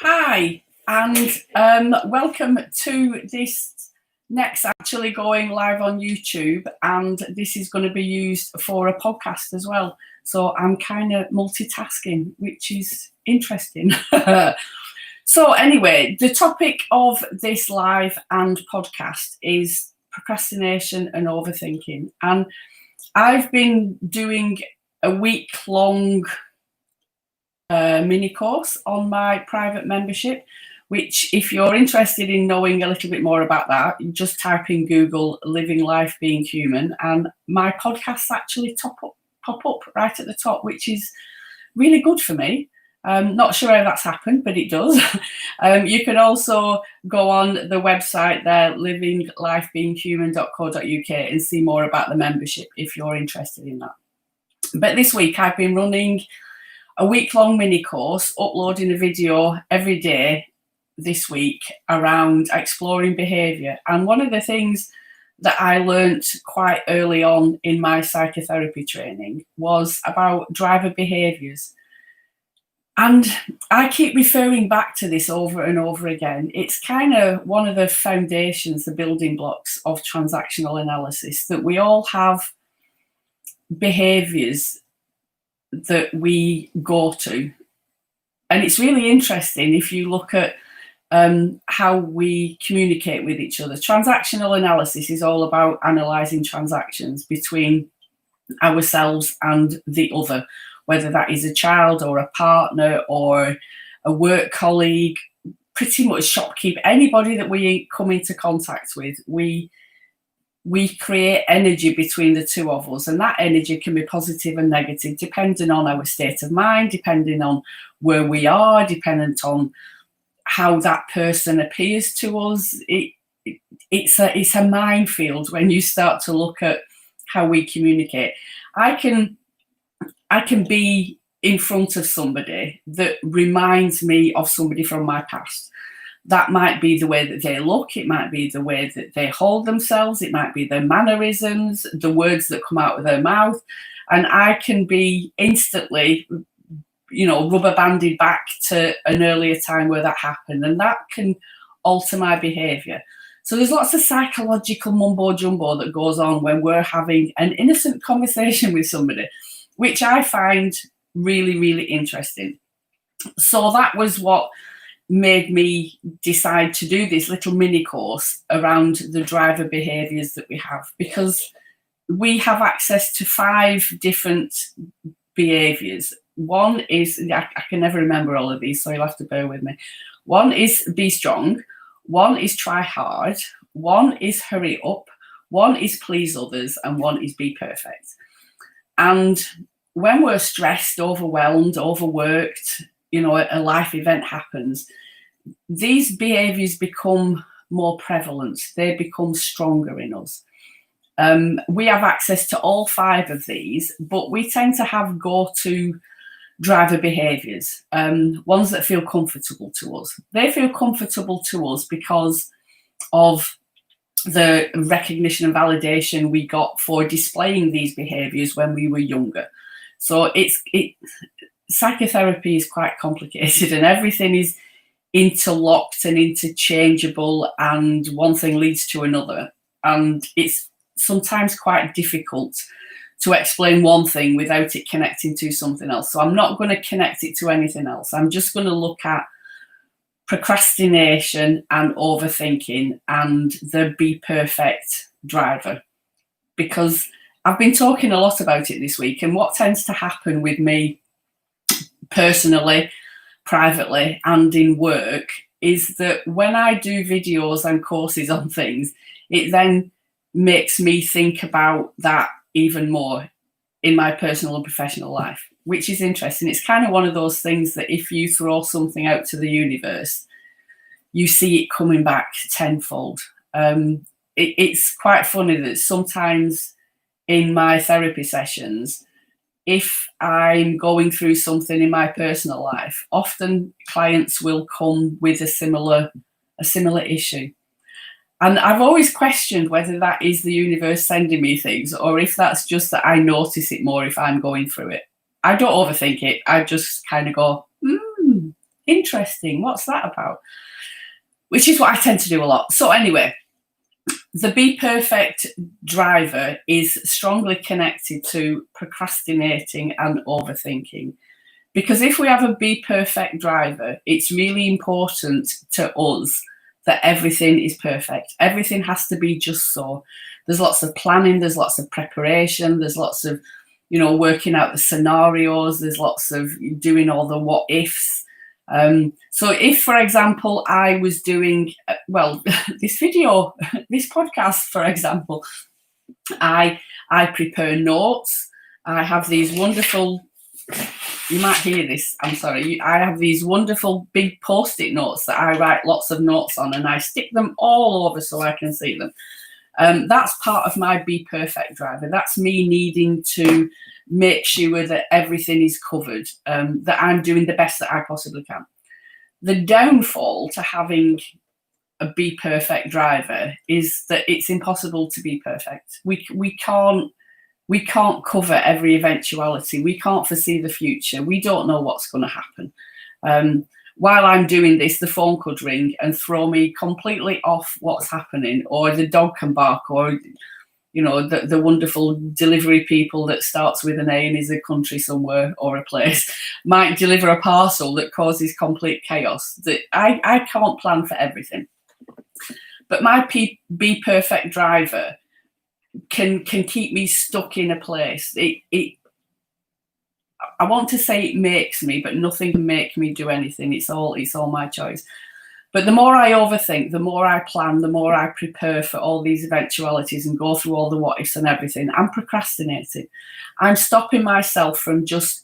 Hi, and welcome to this next actually going live on YouTube, and this is going to be used for a podcast as well. So I'm kind of multitasking, which is interesting. So anyway, the topic of this live and podcast is procrastination and overthinking. And I've been doing a week-long mini course on my private membership, which if you're interested in knowing a little bit more about that, just type in Google Living Life Being Human, and my podcasts actually pop up right at the top, which is really good for me. Not sure how that's happened, but it does. You can also go on the website there, livinglifebeinghuman.co.uk, and see more about the membership if you're interested in that. But this week I've been running a week-long mini course, uploading a video every day this week around exploring behaviour. And one of the things that I learnt quite early on in my psychotherapy training was about driver behaviours. And I keep referring back to this over and over again. It's kind of one of the foundations, the building blocks of transactional analysis, that we all have behaviours that we go to. And it's really interesting if you look at how we communicate with each other. Transactional analysis is all about analysing transactions between ourselves and the other, whether that is a child or a partner or a work colleague, pretty much shopkeeper, anybody that we come into contact with, we create energy between the two of us, and that energy can be positive and negative depending on our state of mind, depending on where we are, dependent on how that person appears to us. It's a minefield when you start to look at how we communicate. I can be in front of somebody that reminds me of somebody from my past. That might be the way that they look, it might be the way that they hold themselves, it might be their mannerisms, the words that come out of their mouth, and I can be instantly, rubber banded back to an earlier time where that happened, and that can alter my behaviour. So there's lots of psychological mumbo jumbo that goes on when we're having an innocent conversation with somebody, which I find really, really interesting. So that was what made me decide to do this little mini course around the driver behaviours that we have, because we have access to 5 different behaviours. One is, I can never remember all of these, so you'll have to bear with me. One is be strong, one is try hard, one is hurry up, one is please others, and one is be perfect. And when we're stressed, overwhelmed, overworked, a life event happens, these behaviours become more prevalent. They become stronger in us. We have access to all 5 of these, but we tend to have go-to driver behaviours, ones that feel comfortable to us. They feel comfortable to us because of the recognition and validation we got for displaying these behaviours when we were younger. So psychotherapy is quite complicated, and everything is interlocked and interchangeable, and one thing leads to another, and it's sometimes quite difficult to explain one thing without it connecting to something else. So I'm not going to connect it to anything else. I'm just going to look at procrastination and overthinking and the be perfect driver, because I've been talking a lot about it this week. And what tends to happen with me personally, privately, and in work is that when I do videos and courses on things, it then makes me think about that even more in my personal and professional life, which is interesting. It's kind of one of those things that if you throw something out to the universe, you see it coming back tenfold. It's quite funny that sometimes in my therapy sessions, if I'm going through something in my personal life, often clients will come with a similar issue. And I've always questioned whether that is the universe sending me things, or if that's just that I notice it more if I'm going through it. I don't overthink it. I just kind of go, interesting, what's that about? Which is what I tend to do a lot. So anyway, the Be Perfect driver is strongly connected to procrastinating and overthinking. Because if we have a Be Perfect driver, it's really important to us that everything is perfect. Everything has to be just so. There's lots of planning, there's lots of preparation, there's lots of, working out the scenarios, there's lots of doing all the what ifs. So if, for example, I was doing, this podcast, for example, I prepare notes. I have these wonderful, you might hear this, I'm sorry, I have these wonderful big post-it notes that I write lots of notes on, and I stick them all over so I can see them. That's part of my Be Perfect driver. That's me needing to make sure that everything is covered, that I'm doing the best that I possibly can. The downfall to having a Be Perfect driver is that it's impossible to be perfect. We can't cover every eventuality. We can't foresee the future. We don't know what's going to happen. While I'm doing this, the phone could ring and throw me completely off what's happening, or the dog can bark, or the wonderful delivery people that starts with an A and is a country somewhere or a place might deliver a parcel that causes complete chaos. That I can't plan for everything. But my Be Perfect driver can keep me stuck in a place. I want to say it makes me, but nothing can make me do anything. It's all my choice. But the more I overthink, the more I plan, the more I prepare for all these eventualities and go through all the what ifs and everything, I'm procrastinating. I'm stopping myself from just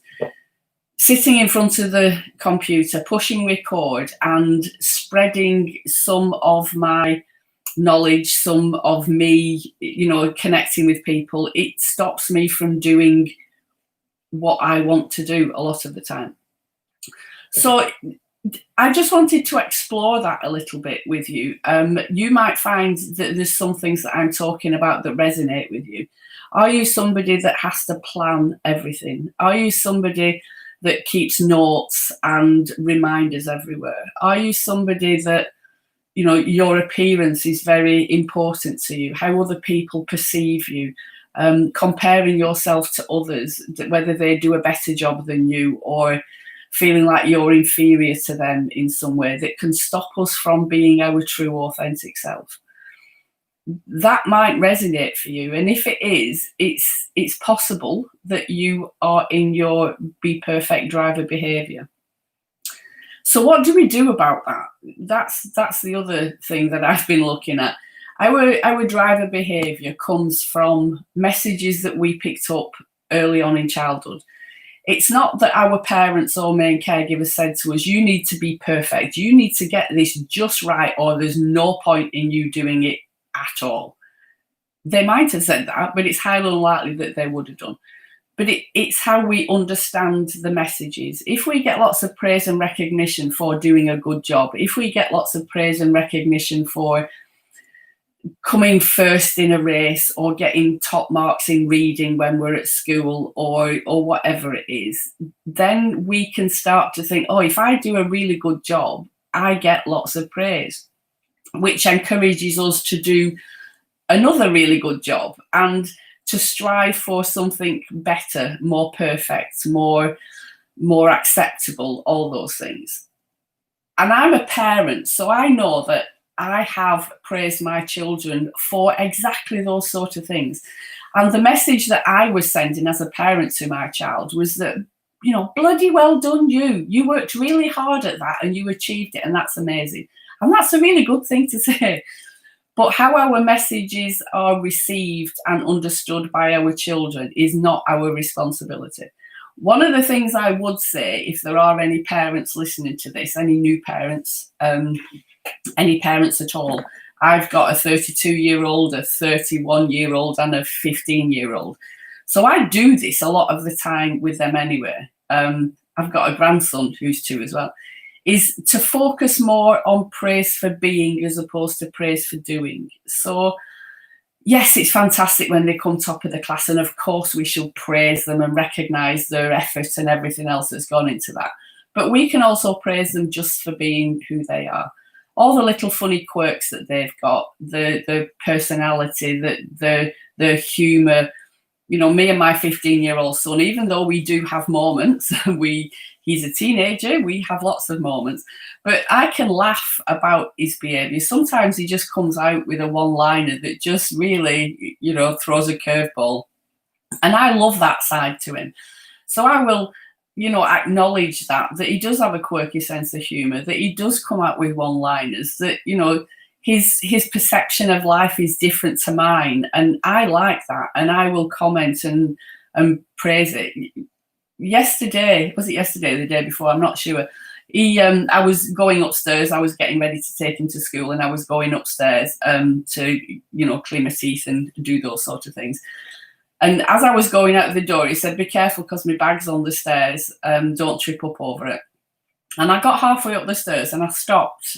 sitting in front of the computer, pushing record and spreading some of my knowledge, some of me, connecting with people. It stops me from doing what I want to do a lot of the time. So I just wanted to explore that a little bit with you. You might find that there's some things that I'm talking about that resonate with you. Are you somebody that has to plan everything? Are you somebody that keeps notes and reminders everywhere? Are you somebody that, your appearance is very important to you, how other people perceive you, comparing yourself to others, whether they do a better job than you, or feeling like you're inferior to them in some way, that can stop us from being our true authentic self? That might resonate for you, and if it is, it's possible that you are in your Be Perfect driver behavior. So what do we do about that? That's the other thing that I've been looking at. Our driver behavior comes from messages that we picked up early on in childhood. It's not that our parents or main caregivers said to us, you need to be perfect, you need to get this just right, or there's no point in you doing it at all. They might have said that, but it's highly unlikely that they would have done. But it's how we understand the messages. If we get lots of praise and recognition for doing a good job, if we get lots of praise and recognition for coming first in a race, or getting top marks in reading when we're at school, or whatever it is, then we can start to think, if I do a really good job, I get lots of praise, which encourages us to do another really good job and to strive for something better, more perfect, more acceptable, all those things. And I'm a parent, so I know that I have praised my children for exactly those sort of things. And the message that I was sending as a parent to my child was that, bloody well done you. You worked really hard at that and you achieved it, and that's amazing. And that's a really good thing to say. But how our messages are received and understood by our children is not our responsibility. One of the things I would say, if there are any parents listening to this, any new parents, any parents at all, I've got a 32-year-old, a 31-year-old, and a 15-year-old. So I do this a lot of the time with them anyway. I've got a grandson who's 2 as well. Is to focus more on praise for being as opposed to praise for doing. So yes, it's fantastic when they come top of the class, and of course we should praise them and recognise their effort and everything else that's gone into that. but we can also praise them just for being who they are. All the little funny quirks that they've got, the personality, the humour. You know, me and my 15-year-old son, even though we do have moments, he's a teenager, we have lots of moments, but I can laugh about his behaviour. Sometimes he just comes out with a one-liner that just really, you know, throws a curveball. And I love that side to him. So I will, you know, acknowledge that he does have a quirky sense of humour, that he does come out with one-liners, that, you know, his perception of life is different to mine, and I like that, and I will comment and praise it. Yesterday, was it yesterday or the day before? I'm not sure. I was going upstairs. I was getting ready to take him to school, and I was going upstairs to, you know, clean my teeth and do those sort of things. And as I was going out the door, he said, "Be careful, because my bag's on the stairs. Don't trip up over it." And I got halfway up the stairs and I stopped,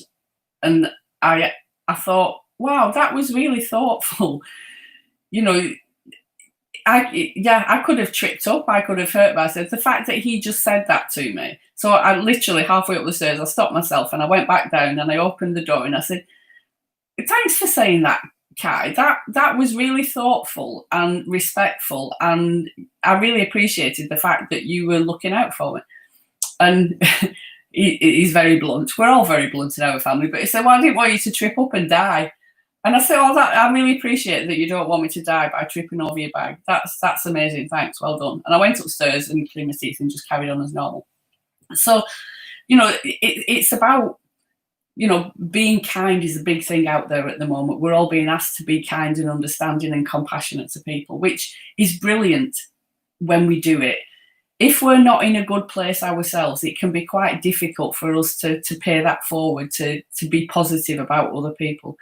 and I thought, wow, that was really thoughtful. You know, I could have tripped up, I could have hurt myself. The fact that he just said that to me. So I literally halfway up the stairs, I stopped myself and I went back down and I opened the door and I said, "Thanks for saying that, Kai. That was really thoughtful and respectful, and I really appreciated the fact that you were looking out for me." And he's very blunt. We're all very blunt in our family, but he said, "Well, I didn't want you to trip up and die." And I said, "Oh, I really appreciate that you don't want me to die by tripping over your bag. That's amazing. Thanks. Well done." And I went upstairs and cleaned my teeth and just carried on as normal. So, you know, it's about, you know, being kind is a big thing out there at the moment. We're all being asked to be kind and understanding and compassionate to people, which is brilliant when we do it. If we're not in a good place ourselves, it can be quite difficult for us to pay that forward, to be positive about other people.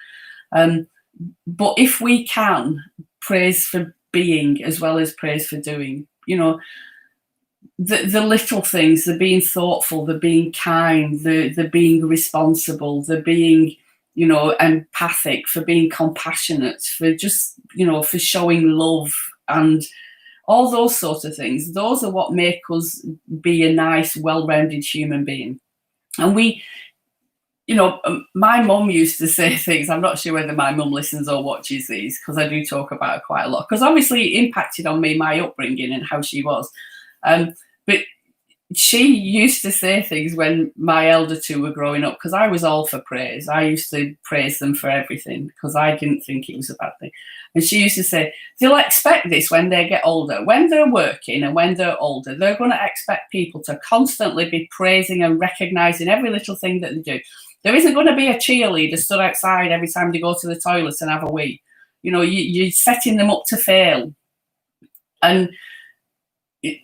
But if we can praise for being as well as praise for doing, you know, the little things, the being thoughtful, the being kind, the being responsible, the being, you know, empathic, for being compassionate, for just, you know, for showing love and all those sorts of things. Those are what make us be a nice, well-rounded human being. And we, you know, my mum used to say things, I'm not sure whether my mum listens or watches these, because I do talk about her quite a lot, because obviously it impacted on me, my upbringing and how she was. But she used to say things when my elder two were growing up, because I was all for praise. I used to praise them for everything because I didn't think it was a bad thing. And she used to say, "They'll expect this when they get older. When they're working and when they're older, they're going to expect people to constantly be praising and recognising every little thing that they do. There isn't going to be a cheerleader stood outside every time they go to the toilet and have a wee. You know, you're setting them up to fail." And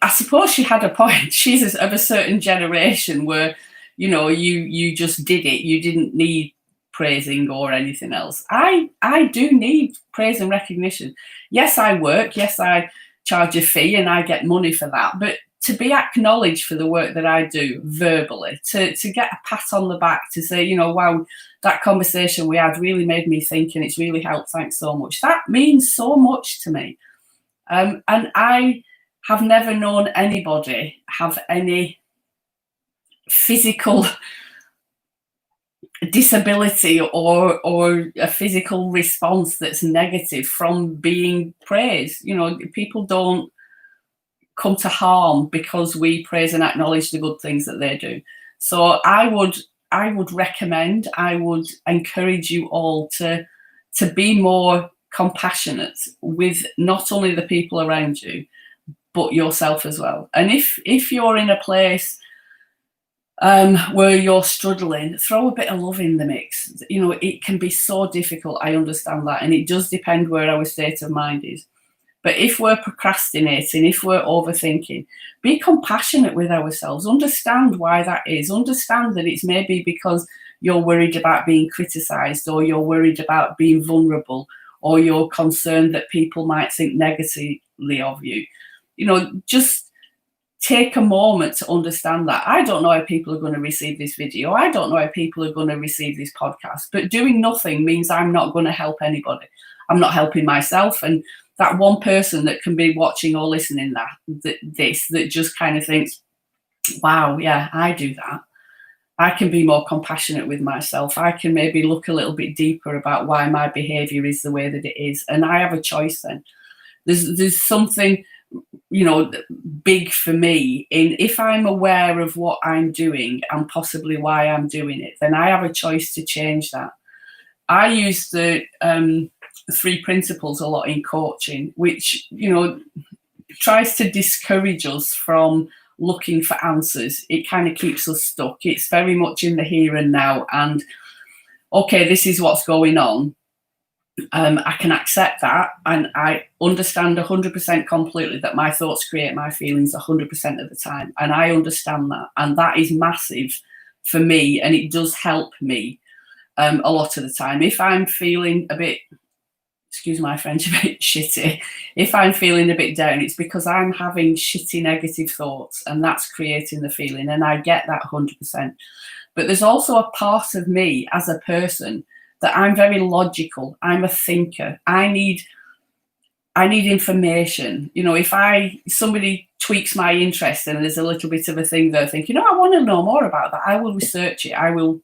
I suppose she had a point. She's of a certain generation where, you know, you just did it. You didn't need praising or anything else. I do need praise and recognition. Yes, I work. Yes, I charge a fee and I get money for that. But to be acknowledged for the work that I do verbally, to get a pat on the back, to say, you know, wow, that conversation we had really made me think and it's really helped. Thanks so much. That means so much to me. And I have never known anybody have any physical disability or a physical response that's negative from being praised. You know, people don't come to harm because we praise and acknowledge the good things that they do. So I would recommend, I would encourage you all to be more compassionate with not only the people around you, but yourself as well. And if you're in a place where you're struggling, throw a bit of love in the mix. You know, it can be so difficult. I understand that. And it does depend where our state of mind is. But if we're procrastinating, if we're overthinking, be compassionate with ourselves. Understand why that is. Understand that it's maybe because you're worried about being criticised, or you're worried about being vulnerable, or you're concerned that people might think negatively of you. You know, just take a moment to understand that. I don't know how people are going to receive this video. I don't know how people are going to receive this podcast. But doing nothing means I'm not going to help anybody. I'm not helping myself. And that one person that can be watching or listening that just kind of thinks, wow, yeah, I do that. I can be more compassionate with myself. I can maybe look a little bit deeper about why my behavior is the way that it is. And I have a choice then. There's something, big for me in, if I'm aware of what I'm doing and possibly why I'm doing it, then I have a choice to change that. I use the three principles a lot in coaching, which, tries to discourage us from looking for answers. It kind of keeps us stuck. It's very much in the here and now. And okay, this is what's going on. I can accept that, and I understand 100% completely that my thoughts create my feelings 100% of the time, and I understand that, and that is massive for me, and it does help me a lot of the time. If I'm feeling a bit, excuse my French, a bit shitty, if I'm feeling a bit down, it's because I'm having shitty negative thoughts, and that's creating the feeling, and I get that 100%. But there's also a part of me as a person that I'm very logical. I'm a thinker. I need information. If somebody tweaks my interest and there's a little bit of a thing there, thinking, I want to know more about that, I will research it. I will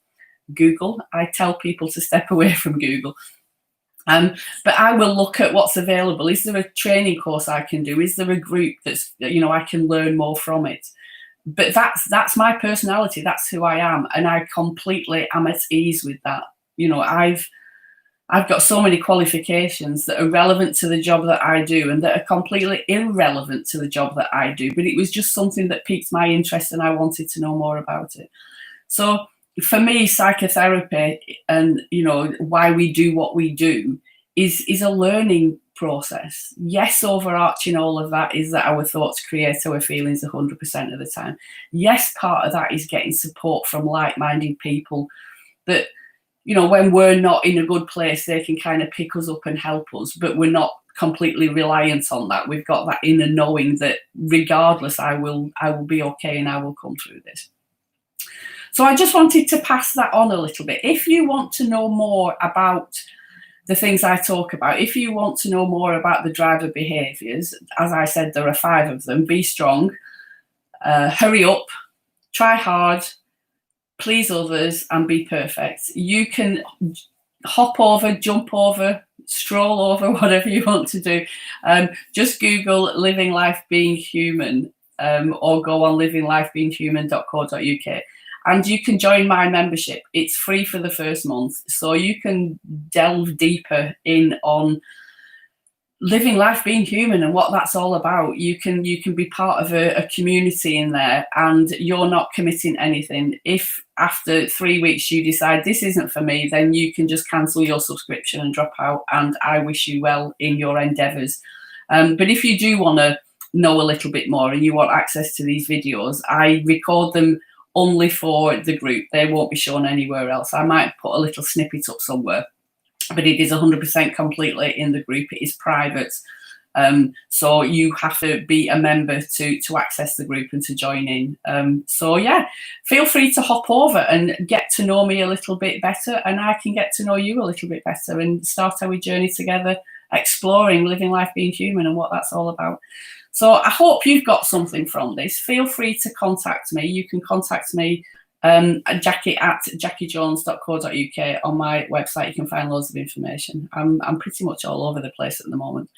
Google. I tell people to step away from Google. But I will look at what's available. Is there a training course I can do? Is there a group that's, I can learn more from it? But that's my personality. That's who I am. And I completely am at ease with that. I've got so many qualifications that are relevant to the job that I do and that are completely irrelevant to the job that I do. But it was just something that piqued my interest and I wanted to know more about it. So for me, psychotherapy and, why we do what we do is a learning process. Yes, overarching all of that is that our thoughts create our feelings 100% of the time. Yes, part of that is getting support from like-minded people that, when we're not in a good place, they can kind of pick us up and help us, but we're not completely reliant on that. We've got that inner knowing that regardless, I will be okay and I will come through this. So I just wanted to pass that on a little bit. If you want to know more about the things I talk about, if you want to know more about the driver behaviours, as I said, there are 5 of them. Be strong, hurry up, try hard, please others, and be perfect. You can hop over, jump over, stroll over, whatever you want to do. Just Google Living Life Being Human, or go on livinglifebeinghuman.co.uk. And you can join my membership. It's free for the first month. So you can delve deeper in on living life being human and what that's all about. You can be part of a community in there, and you're not committing anything. If after 3 weeks you decide this isn't for me, then you can just cancel your subscription and drop out, and I wish you well in your endeavours. But if you do want to know a little bit more and you want access to these videos, I record them only for the group. They won't be shown anywhere else. I might put a little snippet up somewhere, but it is 100% completely in the group. It is private. So you have to be a member to access the group and to join in. So yeah, feel free to hop over and get to know me a little bit better, and I can get to know you a little bit better and start our journey together, exploring living life being human and what that's all about. So I hope you've got something from this. Feel free to contact me. You can contact me Jackie at jackiejones.co.uk. On my website, you can find loads of information. I'm pretty much all over the place at the moment.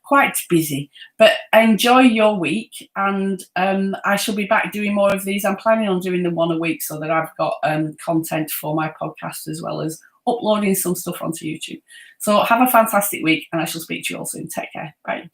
Quite busy, but enjoy your week, and I shall be back doing more of these. I'm planning on doing them 1 a week so that I've got content for my podcast as well as uploading some stuff onto YouTube. So have a fantastic week, and I shall speak to you all soon. Take care. Bye.